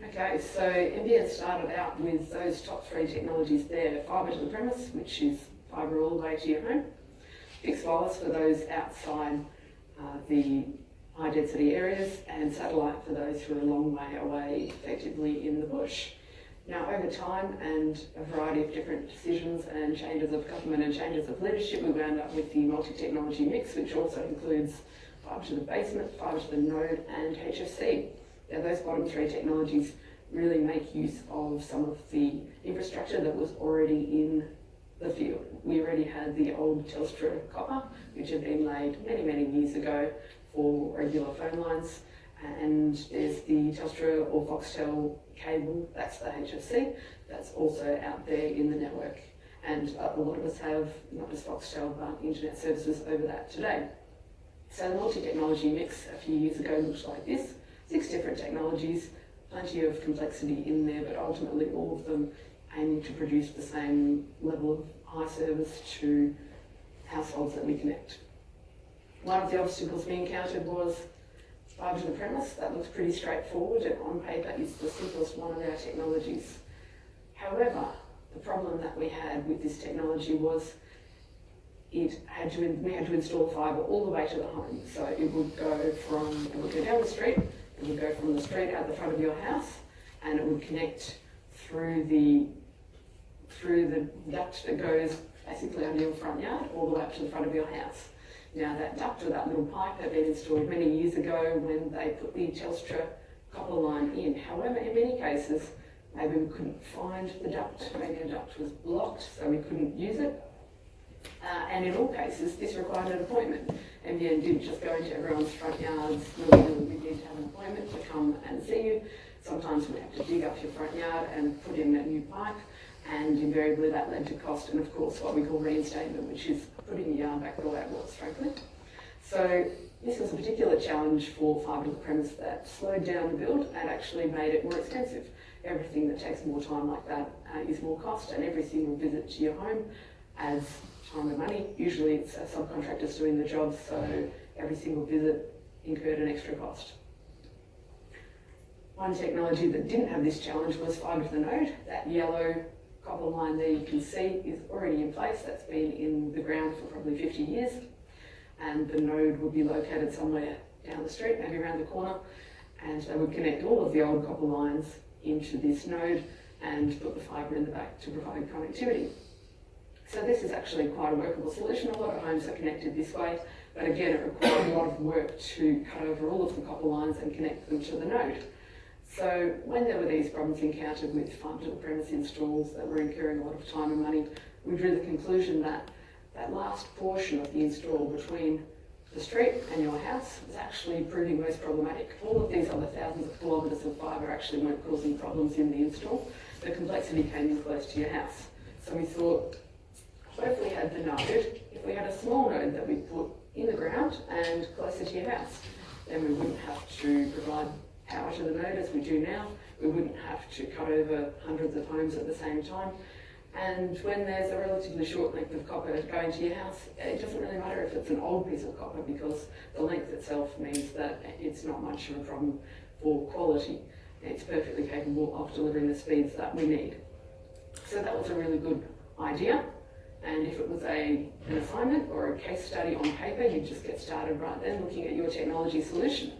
Okay, so NBN started out with those top three technologies there: fibre to the premise, which is fibre all the way to your home; fixed wireless for those outside the high density areas; and satellite for those who are a long way away, effectively in the bush. Now, over time and a variety of different decisions and changes of government and changes of leadership, we wound up with the multi-technology mix, which also includes fibre to the basement, fibre to the node, and HFC. Now, those bottom three technologies really make use of some of the infrastructure that was already in the field. We already had the old Telstra copper, which had been laid many, many years ago for regular phone lines. And there's the Telstra or Foxtel cable, that's the HFC, that's also out there in the network. And a lot of us have not just Foxtel, but internet services over that today. So the multi-technology mix a few years ago looked like this: 6 different technologies, plenty of complexity in there, but ultimately all of them aiming to produce the same level of high service to households that we connect. One of the obstacles we encountered was fibre to the premise. That looks pretty straightforward, and on paper is the simplest one of our technologies. However, the problem that we had with this technology was we had to install fibre all the way to the home. So it would go down the street, it would go from the street out the front of your house, and it would connect through the duct that goes basically under your front yard all the way up to the front of your house. Now, that duct or that little pipe had been installed many years ago when they put the Telstra copper line in. However, in many cases, maybe we couldn't find the duct, maybe the duct was blocked, so we couldn't use it. And in all cases, this required an appointment. NBN didn't just go into everyone's front yards. We need to have an appointment to come and see you. Sometimes we have to dig up your front yard and put in that new pipe, and invariably that led to cost and, of course, what we call reinstatement, which is putting your yard back the way it was, frankly. So this was a particular challenge for fibre to the premise that slowed down the build and actually made it more expensive. Everything that takes more time like that is more cost, and every single visit to your home adds time and money. Usually it's subcontractors doing the job, so every single visit incurred an extra cost. One technology that didn't have this challenge was fibre to the node. That yellow copper line there you can see is already in place. That's been in the ground for probably 50 years. And the node would be located somewhere down the street, maybe around the corner, and they would connect all of the old copper lines into this node and put the fibre in the back to provide connectivity. So this is actually quite a workable solution. A lot of homes are connected this way, but again, it required a lot of work to cut over all of the copper lines and connect them to the node. So when there were these problems encountered with fibre to the premise installs that were incurring a lot of time and money, we drew the conclusion that that last portion of the install between the street and your house was actually proving most problematic. All of these other thousands of kilometres of fibre actually weren't causing problems in the install. The complexity came in close to your house. So we thought, what if we had the node, if we had a small node that we put in the ground and closer to your house, then we wouldn't have to provide power to the node as we do now. We wouldn't have to cut over hundreds of homes at the same time. And when there's a relatively short length of copper going to your house, it doesn't really matter if it's an old piece of copper, because the length itself means that it's not much of a problem for quality. It's perfectly capable of delivering the speeds that we need. So that was a really good idea. And if it was an assignment or a case study on paper, you'd just get started right then looking at your technology solution.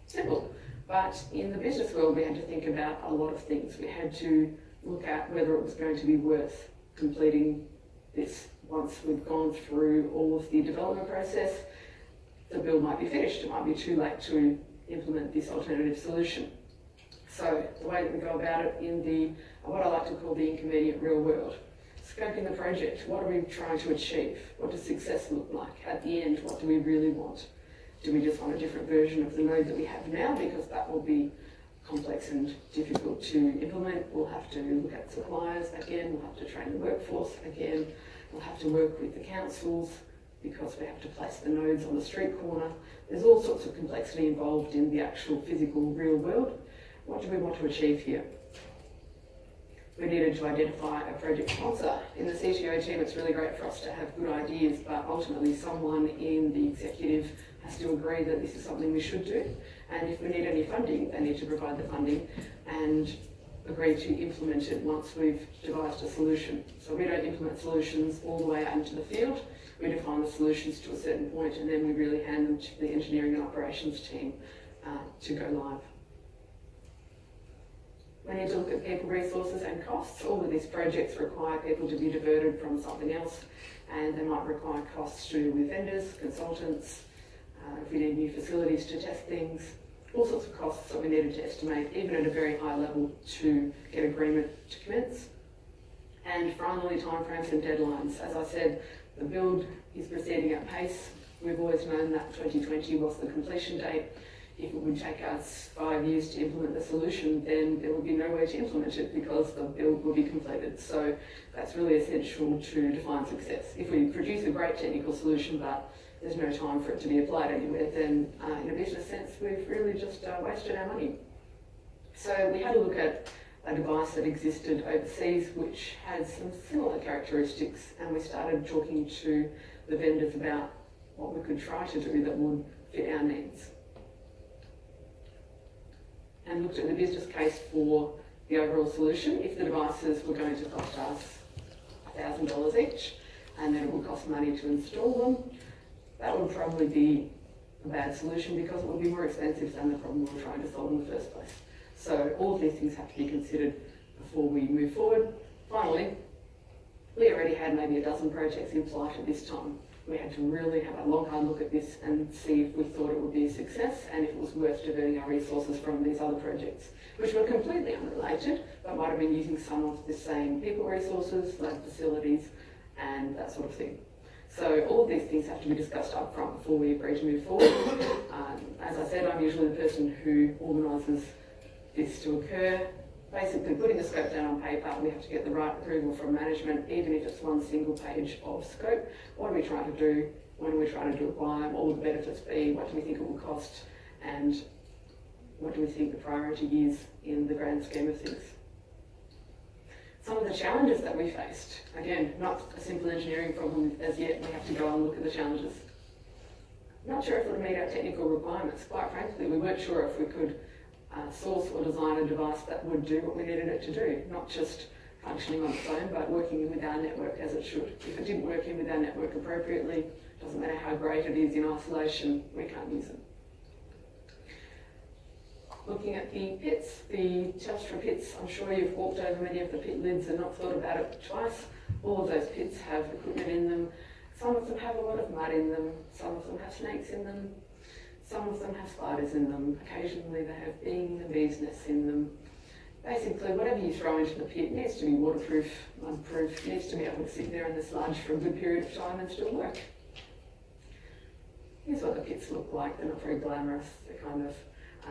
Simple. But in the business world, we had to think about a lot of things. We had to look at whether it was going to be worth completing this. Once we'd gone through all of the development process, the build might be finished. It might be too late to implement this alternative solution. So the way that we go about it in the, what I like to call the inconvenient real world. Scoping the project. What are we trying to achieve? What does success look like? At the end, what do we really want? Do we just want a different version of the node that we have now? Because that will be complex and difficult to implement. We'll have to look at suppliers again. We'll have to train the workforce again. We'll have to work with the councils because we have to place the nodes on the street corner. There's all sorts of complexity involved in the actual physical real world. What do we want to achieve here? We needed to identify a project sponsor. In the CTO team, it's really great for us to have good ideas, but ultimately someone in the executive has to agree that this is something we should do. And if we need any funding, they need to provide the funding and agree to implement it once we've devised a solution. So we don't implement solutions all the way out into the field. We define the solutions to a certain point, and then we really hand them to the engineering and operations team to go live. We need to look at people resources and costs. All of these projects require people to be diverted from something else, and they might require costs to do with vendors, consultants, if we need new facilities to test things, all sorts of costs that we needed to estimate, even at a very high level, to get agreement to commence. And finally, timeframes and deadlines. As I said, the build is proceeding at pace. We've always known that 2020 was the completion date. If it would take us 5 years to implement the solution, then there would be no way to implement it because the build will be completed. So that's really essential to define success. If we produce a great technical solution, but there's no time for it to be applied anywhere, then in a business sense, we've really just wasted our money. So we had a look at a device that existed overseas which had some similar characteristics, and we started talking to the vendors about what we could try to do that would fit our needs. And looked at the business case for the overall solution. If the devices were going to cost us $1,000 each, and then it would cost money to install them, that would probably be a bad solution because it would be more expensive than the problem we were trying to solve in the first place. So all of these things have to be considered before we move forward. Finally, we already had maybe a dozen projects in flight at this time. We had to really have a long, hard look at this and see if we thought it would be a success and if it was worth diverting our resources from these other projects, which were completely unrelated, but might have been using some of the same people resources, lab facilities, and that sort of thing. So all of these things have to be discussed up front before we agree to move forward. As I said, I'm usually the person who organises this to occur. Basically, putting the scope down on paper, we have to get the right approval from management, even if it's one single page of scope. What are we trying to do? When are we trying to do it by? What will the benefits be? What do we think it will cost? And what do we think the priority is in the grand scheme of things? Some of the challenges that we faced, again, not a simple engineering problem as yet, we have to go and look at the challenges. Not sure if it would meet our technical requirements. Quite frankly, we weren't sure if we could source or design a device that would do what we needed it to do, not just functioning on its own, but working with our network as it should. If it didn't work in with our network appropriately, doesn't matter how great it is in isolation, we can't use it. Looking at the pits, the Telstra pits, I'm sure you've walked over many of the pit lids and not thought about it twice. All of those pits have equipment in them. Some of them have a lot of mud in them, some of them have snakes in them, some of them have spiders in them. Occasionally they have bees and bees' nests in them. Basically, whatever you throw into the pit needs to be waterproof, mud-proof, needs to be able to sit there in the sludge for a good period of time and still work. Here's what the pits look like. They're not very glamorous. They're kind of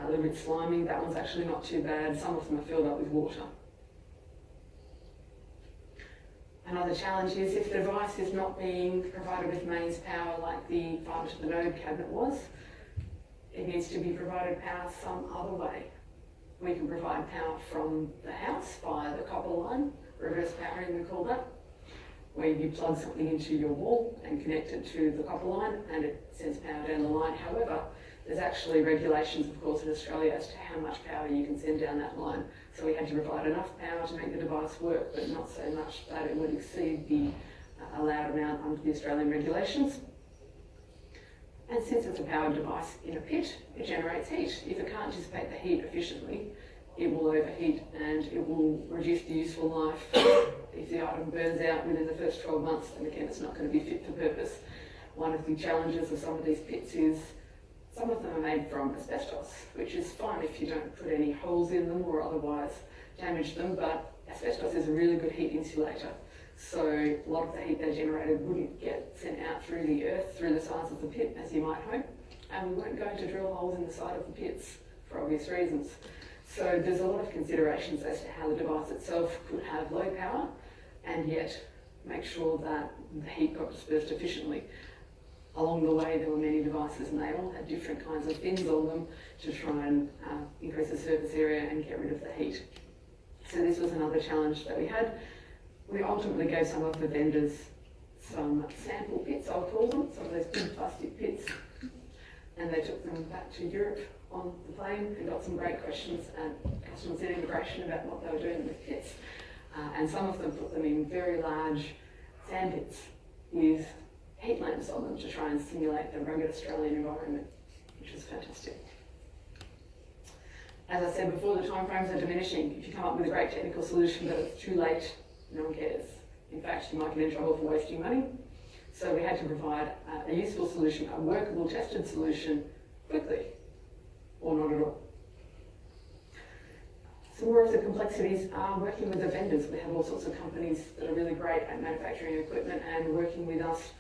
a little bit slimy. That one's actually not too bad. Some of them are filled up with water. Another challenge is if the device is not being provided with mains power like the fibre to the node cabinet was, it needs to be provided power some other way. We can provide power from the house via the copper line, reverse powering we call that, where you plug something into your wall and connect it to the copper line and it sends power down the line. However, there's actually regulations, of course, in Australia as to how much power you can send down that line. So we had to provide enough power to make the device work, but not so much that it would exceed the allowed amount under the Australian regulations. And since it's a powered device in a pit, it generates heat. If it can't dissipate the heat efficiently, it will overheat and it will reduce the useful life. If the item burns out within the first 12 months, then again, it's not going to be fit for purpose. One of the challenges of some of these pits is some of them are made from asbestos, which is fine if you don't put any holes in them or otherwise damage them, but asbestos is a really good heat insulator. So a lot of the heat they generated wouldn't get sent out through the earth, through the sides of the pit, as you might hope. And we weren't going to drill holes in the side of the pits for obvious reasons. So there's a lot of considerations as to how the device itself could have low power and yet make sure that the heat got dispersed efficiently. Along the way, there were many devices and they all had different kinds of fins on them to try and increase the surface area and get rid of the heat. So this was another challenge that we had. We ultimately gave some of the vendors some sample pits, I'll call them, some of those big plastic pits, and they took them back to Europe on the plane and got some great questions and customers in immigration about what they were doing with pits. And some of them put them in very large sand pits with heat lamps on them to try and simulate the rugged Australian environment, which was fantastic. As I said before, the timeframes are diminishing. If you come up with a great technical solution but it's too late, no one cares. In fact, you might get in trouble for wasting money. So we had to provide a useful solution, a workable, tested solution, quickly, or not at all. Some more of the complexities are working with the vendors. We have all sorts of companies that are really great at manufacturing equipment and working with us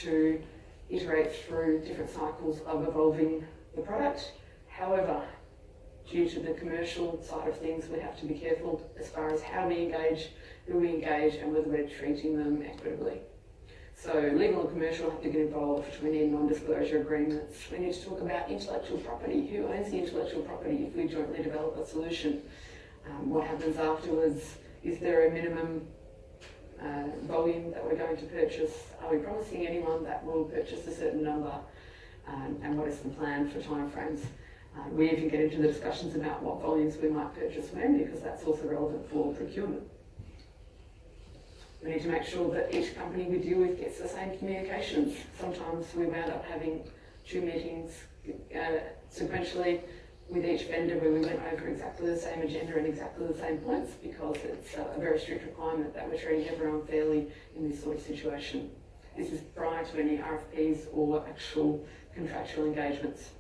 to iterate through different cycles of evolving the product. However, due to the commercial side of things, we have to be careful as far as how we engage, who we engage, and whether we're treating them equitably. So legal and commercial have to get involved. We need non-disclosure agreements. We need to talk about intellectual property. Who owns the intellectual property if we jointly develop a solution? What happens afterwards? Is there a minimum volume that we're going to purchase? Are we promising anyone that we'll purchase a certain number? And what is the plan for timeframes? We even get into the discussions about what volumes we might purchase when, because that's also relevant for procurement. We need to make sure that each company we deal with gets the same communications. Sometimes we wound up having 2 meetings sequentially with each vendor where we went over exactly the same agenda and exactly the same points, because it's a very strict requirement that we're treating everyone fairly in this sort of situation. This is prior to any RFPs or actual contractual engagements.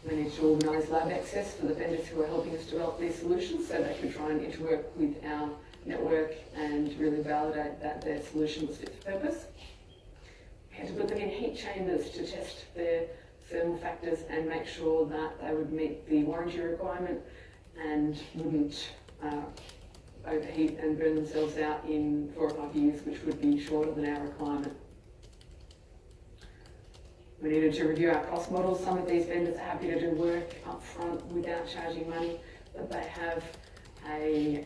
We need to organise lab access for the vendors who are helping us develop these solutions so they can try and interwork with our network and really validate that their solution was fit for purpose. We had to put them in heat chambers to test their thermal factors and make sure that they would meet the warranty requirement and wouldn't overheat and burn themselves out in 4 or 5 years, which would be shorter than our requirement. We needed to review our cost models. Some of these vendors are happy to do work up front without charging money, but they have a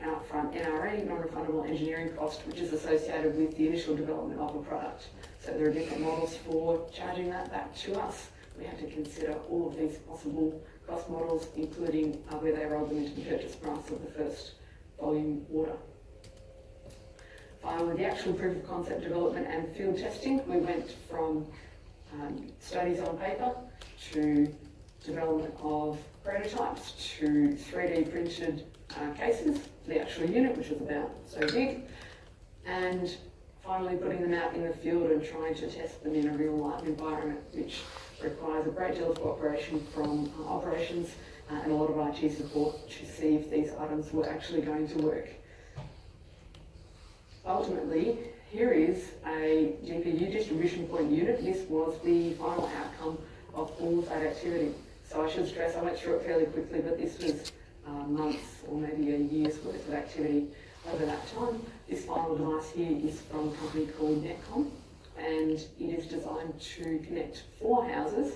upfront NRE, non-refundable engineering cost, which is associated with the initial development of a product. So there are different models for charging that back to us. We had to consider all of these possible cost models, including where they rolled them into the purchase price of the first volume order. Finally, the actual proof of concept development and field testing, we went from studies on paper to development of prototypes to 3D printed cases, the actual unit, which was about so big, and finally putting them out in the field and trying to test them in a real life environment, which requires a great deal of cooperation from operations and a lot of IT support to see if these items were actually going to work. Ultimately, here is a GPU distribution point unit. This was the final outcome of all of that activity. So I should stress, I went through it fairly quickly, but this was months or maybe a year's worth of activity over that time. This final device here is from a company called NBNco, and it is designed to connect 4 houses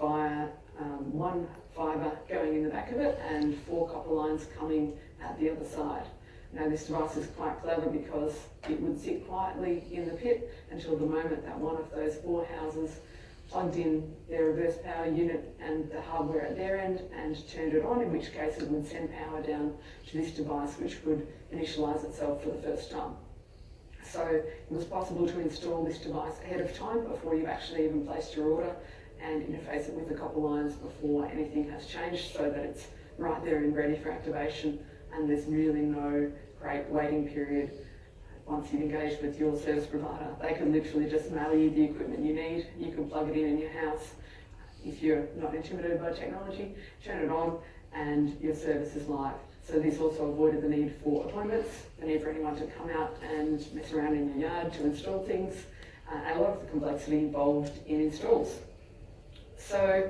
via 1 fibre going in the back of it and 4 copper lines coming at the other side. Now this device is quite clever because it would sit quietly in the pit until the moment that one of those 4 houses plugged in their reverse power unit and the hardware at their end and turned it on, in which case it would send power down to this device, which would initialise itself for the first time. So it was possible to install this device ahead of time before you actually even placed your order and interface it with the copper lines before anything has changed, so that it's right there and ready for activation, and there's really no great waiting period once you've engaged with your service provider. They can literally just mail you the equipment you need. You can plug it in your house. If you're not intimidated by technology, turn it on and your service is live. So this also avoided the need for appointments, the need for anyone to come out and mess around in your yard to install things, and a lot of the complexity involved in installs. So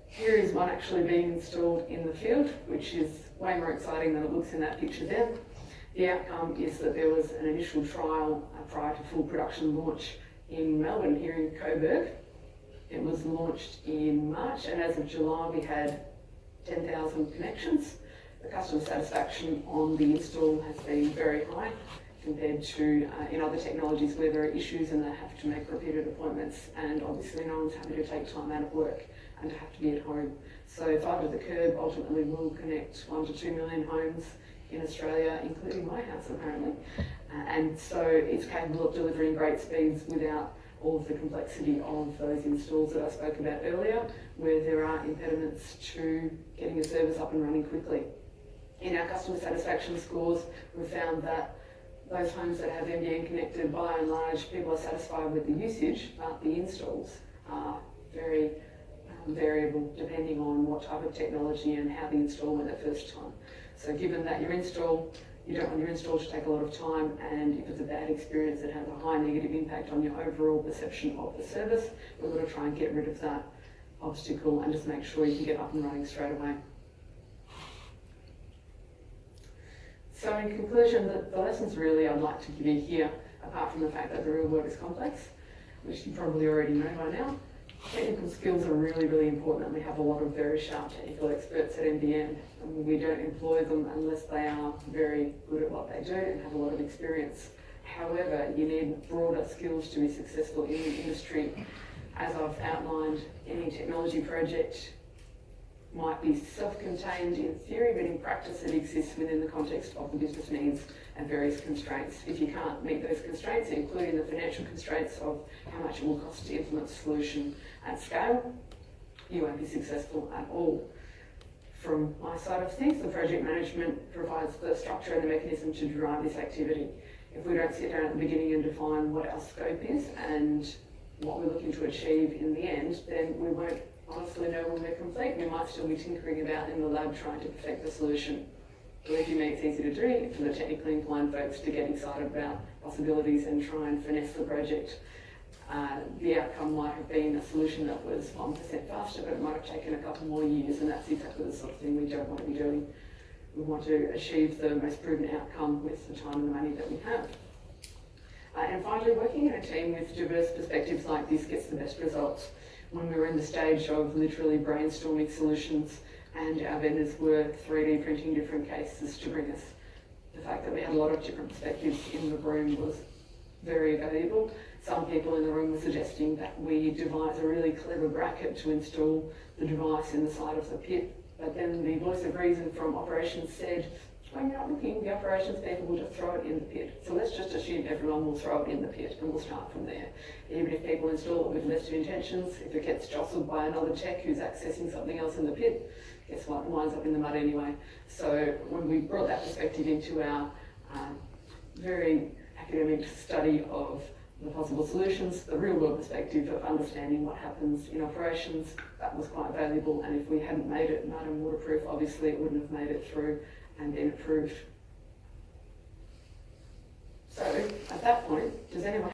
here is one actually being installed in the field, which is way more exciting than it looks in that picture there. The outcome is that there was an initial trial prior to full production launch in Melbourne, here in Coburg. It was launched in March, and as of July we had 10,000 connections. The customer satisfaction on the install has been very high. compared to in other technologies where there are issues and they have to make repeated appointments, and obviously no one's happy to take time out of work and to have to be at home. So Fibre to the Curb ultimately will connect 1 to 2 million homes in Australia, including my house apparently. And so it's capable of delivering great speeds without all of the complexity of those installs that I spoke about earlier, where there are impediments to getting a service up and running quickly. In our customer satisfaction scores, we've found that those homes that have NBN connected, by and large, people are satisfied with the usage, but the installs are very variable depending on what type of technology and how the install went the first time. So given that you don't want your install to take a lot of time, and if it's a bad experience, it has a high negative impact on your overall perception of the service, we've got to try and get rid of that obstacle and just make sure you can get up and running straight away. So in conclusion, the lessons really I'd like to give you here, apart from the fact that the real world is complex, which you probably already know by now, technical skills are really, really important, and we have a lot of very sharp technical experts at NBN, and we don't employ them unless they are very good at what they do and have a lot of experience. However, you need broader skills to be successful in the industry. As I've outlined, any technology project might be self-contained in theory, but in practice it exists within the context of the business needs and various constraints. If you can't meet those constraints, including the financial constraints of how much it will cost to implement a solution at scale, you won't be successful at all. From my side of things, the project management provides the structure and the mechanism to drive this activity. If we don't sit down at the beginning and define what our scope is and what we're looking to achieve in the end, then we won't honestly know when we're complete. We might still be tinkering about in the lab trying to perfect the solution. Believe you me, it's easy to do for the technically inclined folks to get excited about possibilities and try and finesse the project. The outcome might have been a solution that was 1% faster, but it might have taken a couple more years, and that's exactly the sort of thing we don't want to be doing. We want to achieve the most prudent outcome with the time and the money that we have. And finally, working in a team with diverse perspectives like this gets the best results. When we were in the stage of literally brainstorming solutions and our vendors were 3D printing different cases to bring us, the fact that we had a lot of different perspectives in the room was very valuable. Some people in the room were suggesting that we devise a really clever bracket to install the device in the side of the pit, but then the voice of reason from operations said, when you're not looking, the operations people will just throw it in the pit. So let's just assume everyone will throw it in the pit and we'll start from there. Even if people install it with the best of intentions, if it gets jostled by another tech who's accessing something else in the pit, guess what, it winds up in the mud anyway. So when we brought that perspective into our very academic study of the possible solutions, the real world perspective of understanding what happens in operations, that was quite valuable. And if we hadn't made it mud and waterproof, obviously it wouldn't have made it through and been approved. So at that point, does anyone